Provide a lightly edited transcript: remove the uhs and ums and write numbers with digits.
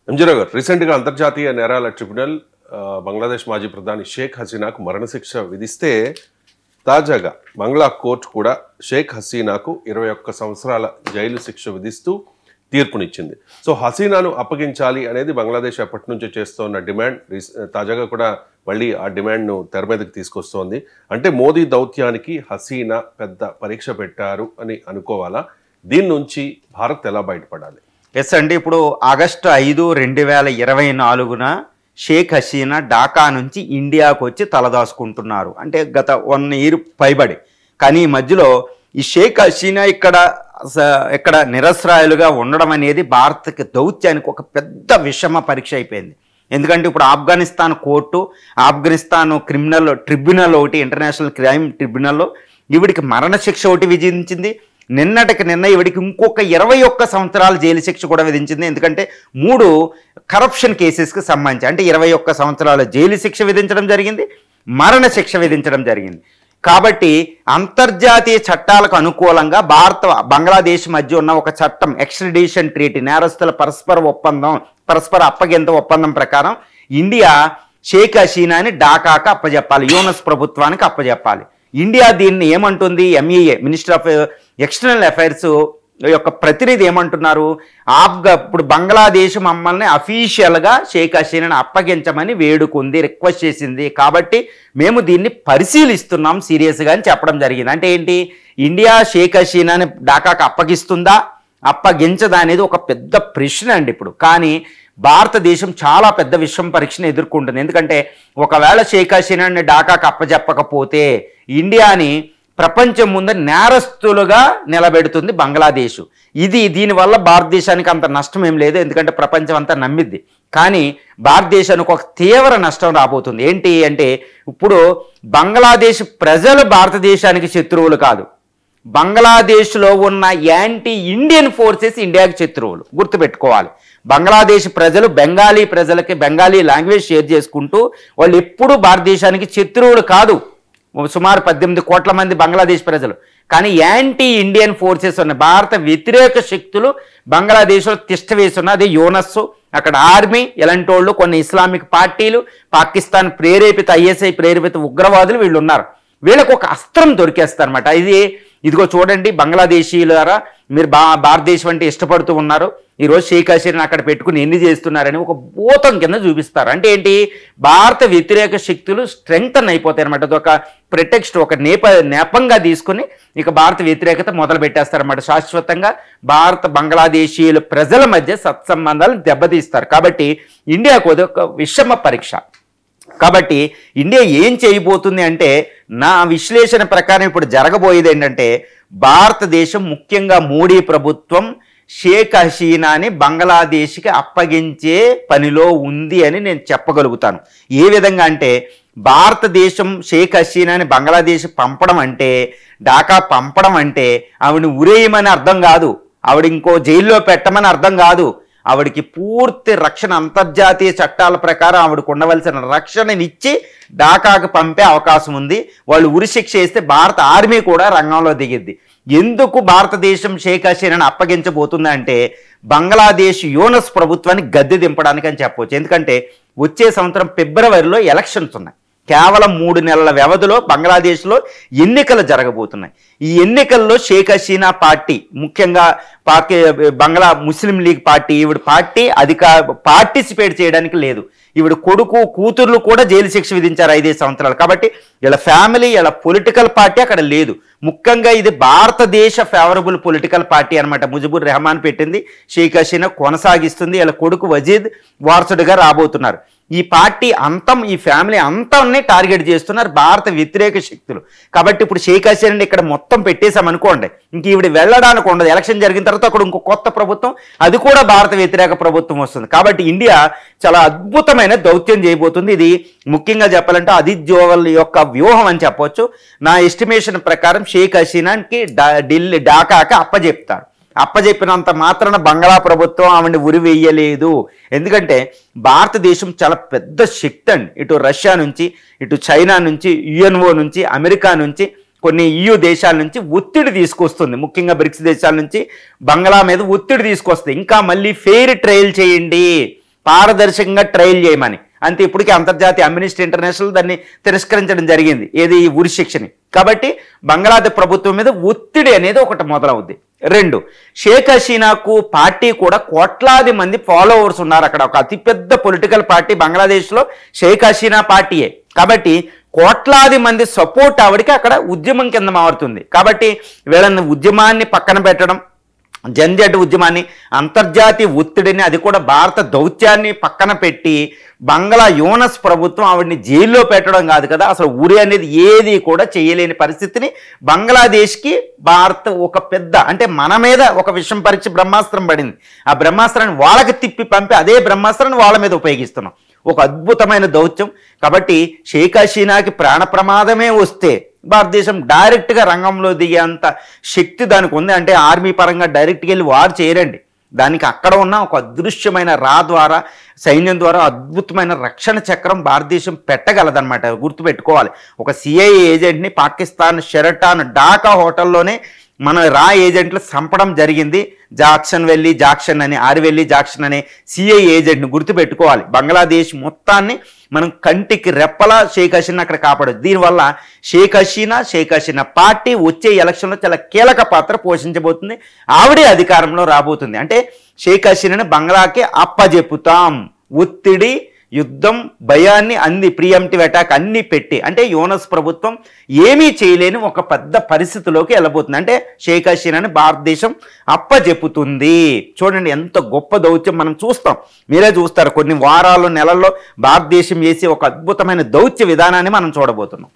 ఎంజీరావు గారు, రీసెంట్గా అంతర్జాతీయ నేరాల ట్రిబ్యునల్ బంగ్లాదేశ్ మాజీ ప్రధాని షేక్ హసీనాకు మరణశిక్ష విధిస్తే తాజాగా బంగ్లా కోర్టు కూడా షేక్ హసీనాకు 21 సంవత్సరాల జైలు శిక్ష విధిస్తూ తీర్పునిచ్చింది. సో హసీనాను అప్పగించాలి అనేది బంగ్లాదేశ్ ఎప్పటి నుంచో చేస్తున్న డిమాండ్. తాజాగా కూడా మళ్ళీ ఆ డిమాండ్ను తెర మీదకి తీసుకొస్తోంది. అంటే మోదీ దౌత్యానికి హసీనా పెద్ద పరీక్ష పెట్టారు అని అనుకోవాలా? దీని నుంచి భారత్ ఎలా బయటపడాలి? ఎస్ అండి, ఇప్పుడు ఆగస్టు 5, 2024న షేక్ హసీనా ఢాకా నుంచి ఇండియాకు వచ్చి తలదాచుకుంటున్నారు. అంటే గత 1 year పైబడి. కానీ ఈ మధ్యలో ఈ షేక్ హసీనా ఇక్కడ నిరస్రాయులుగా ఉండడం అనేది భారత్కి దౌత్యానికి ఒక పెద్ద విషమ పరీక్ష అయిపోయింది. ఎందుకంటే ఇప్పుడు Afghanistan court, Afghanistan criminal tribunal ఒకటి, ఇంటర్నేషనల్ క్రైమ్ ట్రిబ్యునల్లో ఈవిడికి మరణశిక్ష ఒకటి విధించింది. నిన్నటికి నిన్న ఈవిడికి ఇంకొక 21 సంవత్సరాల జైలు శిక్ష కూడా విధించింది. ఎందుకంటే 3 కరప్షన్ కేసెస్కి సంబంధించి అంటే 21 సంవత్సరాల జైలు శిక్ష విధించడం జరిగింది, మరణ శిక్ష విధించడం జరిగింది. కాబట్టి అంతర్జాతీయ చట్టాలకు అనుకూలంగా బంగ్లాదేశ్ మధ్య ఉన్న ఒక చట్టం, ఎక్స్ట్రడిషన్ ట్రీటీ, నేరస్తుల పరస్పర అప్పగింత ఒప్పందం ప్రకారం ఇండియా షేక్ హసీనాని ఢాకాకు అప్పజెప్పాలి, యూనస్ ప్రభుత్వానికి అప్పజెప్పాలి. ఇండియా దీన్ని ఏమంటుంది? MEA, minister of external affairs యొక్క ప్రతినిధి ఏమంటున్నారు? ఇప్పుడు బంగ్లాదేశ్ మమ్మల్ని అఫీషియల్గా షేక్ హసీనాని అప్పగించమని వేడుకుంది, రిక్వెస్ట్ చేసింది. కాబట్టి మేము దీన్ని పరిశీలిస్తున్నాం సీరియస్గా అని చెప్పడం జరిగింది. అంటే ఏంటి? ఇండియా షేక్ హసీనాని ఢాకాకు అప్పగిస్తుందా, అప్పగించదా అనేది ఒక పెద్ద ప్రశ్న అండి ఇప్పుడు. కానీ భారతదేశం చాలా పెద్ద పరీక్షను ఎదుర్కొంటుంది. ఎందుకంటే ఒకవేళ షేక్ హసీనాని ఢాకాకు అప్పజెప్పకపోతే ఇండియాని ప్రపంచం ముందు నేరస్తులుగా నిలబెడుతుంది బంగ్లాదేశ్. దీనివల్ల భారతదేశానికి అంత నష్టం ఏం లేదు, ఎందుకంటే ప్రపంచం అంతా నమ్మిద్ది. కానీ భారతదేశానికి ఒక తీవ్ర నష్టం రాబోతుంది. ఏంటి అంటే ఇప్పుడు బంగ్లాదేశ్ ప్రజలు భారతదేశానికి శత్రువులు కాదు, బంగ్లాదేశ్లో ఉన్న యాంటీ ఇండియన్ ఫోర్సెస్ ఇండియాకి శత్రువులు. గుర్తుపెట్టుకోవాలి, బంగ్లాదేశ్ ప్రజలు బెంగాలీ ప్రజలకి బెంగాలీ లాంగ్వేజ్ షేర్ చేసుకుంటూ వాళ్ళు ఎప్పుడూ భారతదేశానికి శత్రువులు కాదు. సుమారు 18 కోట్ల మంది బంగ్లాదేశ్ ప్రజలు. కానీ యాంటీ ఇండియన్ ఫోర్సెస్ ఉన్నాయి, భారత వ్యతిరేక శక్తులు బంగ్లాదేశ్లో తిష్ట వేస్తున్న. అదే యూనస్, అక్కడ ఆర్మీ, ఇలాంటి వాళ్ళు, కొన్ని ఇస్లామిక్ పార్టీలు, పాకిస్తాన్ ప్రేరేపిత ఐఎస్ఐ ప్రేరేపిత ఉగ్రవాదులు వీళ్ళు ఉన్నారు. వీళ్ళకు ఒక అస్త్రం దొరికేస్తారన్నమాట. ఇదిగో చూడండి బంగ్లాదేశీయులారా, మీరు భారతదేశం అంటే ఇష్టపడుతూ ఉన్నారు, ఈరోజు షేక్ హసీనాని అక్కడ పెట్టుకుని ఎన్ని చేస్తున్నారని ఒక భూతం కింద చూపిస్తారు. అంటే ఏంటి? భారత వ్యతిరేక శక్తులు స్ట్రెంగ్తన్ అయిపోతాయి అనమాట. అది ఒక ప్రిటెక్స్ట్, ఒక నేపంగా తీసుకుని ఇక భారత వ్యతిరేకత మొదలు పెట్టేస్తారన్నమాట. శాశ్వతంగా బంగ్లాదేశీయుల ప్రజల మధ్య సత్సంబంధాలను దెబ్బతీస్తారు. కాబట్టి ఇండియాకు అది ఒక విషమ పరీక్ష. కాబట్టి ఇండియా ఏం చేయబోతుంది అంటే, నా విశ్లేషణ ప్రకారం ఇప్పుడు జరగబోయేది ఏంటంటే, భారతదేశం ముఖ్యంగా మోడీ ప్రభుత్వం షేక్ హసీనాని బంగ్లాదేశ్కి అప్పగించే పనిలో ఉంది అని నేను చెప్పగలుగుతాను. ఏ విధంగా అంటే, భారతదేశం షేక్ హసీనాని బంగ్లాదేశ్ పంపడం అంటే, ఢాకా పంపడం అంటే ఆవిడని ఉరేయమని అర్థం కాదు, ఆవిడ ఇంకో జైల్లో పెట్టమని అర్థం కాదు. ఆవిడికి పూర్తి రక్షణ, అంతర్జాతీయ చట్టాల ప్రకారం ఆవిడకు ఉండవలసిన రక్షణనిచ్చి ఢాకాకు పంపే అవకాశం ఉంది. వాళ్ళు ఉరిశిక్ష వేస్తే భారత ఆర్మీ కూడా రంగంలో దిగిద్ది. ఎందుకు భారతదేశం షేక్ హసీనాని అప్పగించబోతుంది అంటే, బంగ్లాదేశ్ యూనస్ ప్రభుత్వాన్ని గద్దె దింపడానికి అని చెప్పవచ్చు. ఎందుకంటే వచ్చే సంవత్సరం ఫిబ్రవరిలో ఎలక్షన్స్ ఉన్నాయి. కేవలం 3 నెలల వ్యవధిలో బంగ్లాదేశ్లో ఎన్నికలు జరగబోతున్నాయి. ఈ ఎన్నికల్లో షేక్ హసీనా పార్టీ, ముఖ్యంగా బంగ్లా ముస్లిం లీగ్ పార్టీ, ఈవిడ పార్టీ పార్టిసిపేట్ చేయడానికి లేదు. ఈవిడ కొడుకు, కూతుర్లు కూడా జైలు శిక్ష విధించారు 5 సంవత్సరాలు. కాబట్టి ఇలా ఫ్యామిలీ, ఇలా పొలిటికల్ పార్టీ అక్కడ లేదు. ముఖ్యంగా ఇది భారతదేశ ఫేవరబుల్ పొలిటికల్ పార్టీ అనమాట. ముజిబుర్ రెహమాన్ పెట్టింది, షేక్ హసీనా కొనసాగిస్తుంది. ఇలా కొడుకు వజీద్ వారసుడిగా రాబోతున్నారు. ఈ పార్టీ అంతం, ఈ ఫ్యామిలీ అంతాన్ని టార్గెట్ చేస్తున్నారు భారత వ్యతిరేక శక్తులు. కాబట్టి ఇప్పుడు షేక్ హసీనాని ఇక్కడ మొత్తం పెట్టేశామనుకోండి, ఇంక ఈవిడ వెళ్ళడానికి ఉండదు. ఎలక్షన్ జరిగిన తర్వాత అక్కడ ఇంకో కొత్త ప్రభుత్వం, అది కూడా భారత వ్యతిరేక ప్రభుత్వం వస్తుంది. కాబట్టి ఇండియా చాలా అద్భుతమైన దౌత్యం చేయబోతుంది. ఇది ముఖ్యంగా చెప్పాలంటే అజిత్ దోవల్ యొక్క వ్యూహం అని చెప్పవచ్చు. నా ఎస్టిమేషన్ ప్రకారం షేక్ హసీనాకి ఢాకాకి అప్పజెప్తారు. అప్పజెప్పినంత మాత్రాన బంగ్లా ప్రభుత్వం ఆవిడని ఉరి వేయలేదు. ఎందుకంటే భారతదేశం చాలా పెద్ద శక్తి అండి. ఇటు రష్యా నుంచి, ఇటు చైనా నుంచి, యుఎన్ఓ నుంచి, అమెరికా నుంచి, కొన్ని EU దేశాల నుంచి ఒత్తిడి తీసుకొస్తుంది. ముఖ్యంగా బ్రిక్స్ దేశాల నుంచి బంగ్లా మీద ఒత్తిడి తీసుకొస్తుంది. ఇంకా మళ్ళీ ఫెయిర్ ట్రయల్ చేయండి, పారదర్శకంగా ట్రయల్ చేయమని. అంతే, ఇప్పటికీ అంతర్జాతీయ అమ్నిస్టీ ఇంటర్నేషనల్ దాన్ని తిరస్కరించడం జరిగింది, ఏది ఈ ఉరి శిక్షని. కాబట్టి బంగ్లాదేశ్ ప్రభుత్వం మీద ఒత్తిడి అనేది ఒకటి మొదలవుద్ది. 2, షేక్ హసీనాకు పార్టీ కూడా కోట్లాది మంది ఫాలోవర్స్ ఉన్నారు. అక్కడ ఒక అతిపెద్ద పొలిటికల్ పార్టీ బంగ్లాదేశ్లో షేక్ హసీనా పార్టీయే. కాబట్టి కోట్లాది మంది సపోర్ట్ ఆవిడికి అక్కడ ఉద్యమం కింద మారుతుంది. కాబట్టి వీళ్ళని ఉద్యమాన్ని పక్కన పెట్టడం, జన్జట్ ఉద్యమాన్ని, అంతర్జాతీయ ఒత్తిడిని, అది కూడా భారత దౌత్యాన్ని పక్కన పెట్టి బంగ్లా యూనస్ ప్రభుత్వం ఆవిడ్ని జైల్లో పెట్టడం కాదు కదా, అసలు ఉరి అనేది ఏది కూడా చేయలేని పరిస్థితిని బంగ్లాదేశ్కి భారత్ ఒక పెద్ద, అంటే మన మీద ఒక విషం పరీక్ష బ్రహ్మాస్త్రం పడింది. ఆ బ్రహ్మాస్త్రాన్ని వాళ్ళకి తిప్పి పంపి అదే బ్రహ్మాస్త్రాన్ని వాళ్ళ మీద ఉపయోగిస్తున్నాం. ఒక అద్భుతమైన దౌత్యం. కాబట్టి షేక్ హసీనాకి ప్రాణ ప్రమాదమే వస్తే భారతదేశం డైరెక్ట్గా రంగంలో దిగేంత శక్తి దానికి ఉంది. అంటే ఆర్మీ పరంగా డైరెక్ట్గా వెళ్ళి వార్ చేయరండి, దానికి అక్కడ ఉన్న ఒక అదృశ్యమైన ద్వారా, సైన్యం ద్వారా అద్భుతమైన రక్షణ చక్రం భారతదేశం పెట్టగలదన్నమాట. గుర్తుపెట్టుకోవాలి, ఒక సిఐఏ ఏజెంట్ని పాకిస్తాన్ షెరటాన్ ఢాకా హోటల్లోనే మన ఏజెంట్లు చంపడం జరిగింది. జాక్షన్ అని ఆర్వెల్లి జాక్షన్ అనే సిఐ ఏజెంట్ని గుర్తుపెట్టుకోవాలి. బంగ్లాదేశ్ మొత్తాన్ని మనం కంటికి రెప్పలా షేక్ హసీనా అక్కడ కాపాడదు. దీనివల్ల షేక్ హసీనా పార్టీ వచ్చే ఎలక్షన్లో చాలా కీలక పాత్ర పోషించబోతుంది. ఆవిడే అధికారంలో రాబోతుంది. అంటే షేక్ హసీనాని బంగ్లాకి అప్పజెప్పుతాం. ఒత్తిడి, యుద్ధం, భయాన్ని, అన్ని ప్రియంటివ్ అటాక్ అన్ని పెట్టి, అంటే యూనస్ ప్రభుత్వం ఏమీ చేయలేని ఒక పెద్ద పరిస్థితిలోకి వెళ్ళబోతుంది. అంటే షేక్ హసీనాని భారతదేశం అప్పజెప్పుతుంది. చూడండి ఎంత గొప్ప దౌత్యం మనం చూస్తాం, మీరే చూస్తారు. కొన్ని వారాలు, నెలల్లో భారతదేశం చేసే ఒక అద్భుతమైన దౌత్య విధానాన్ని మనం చూడబోతున్నాం.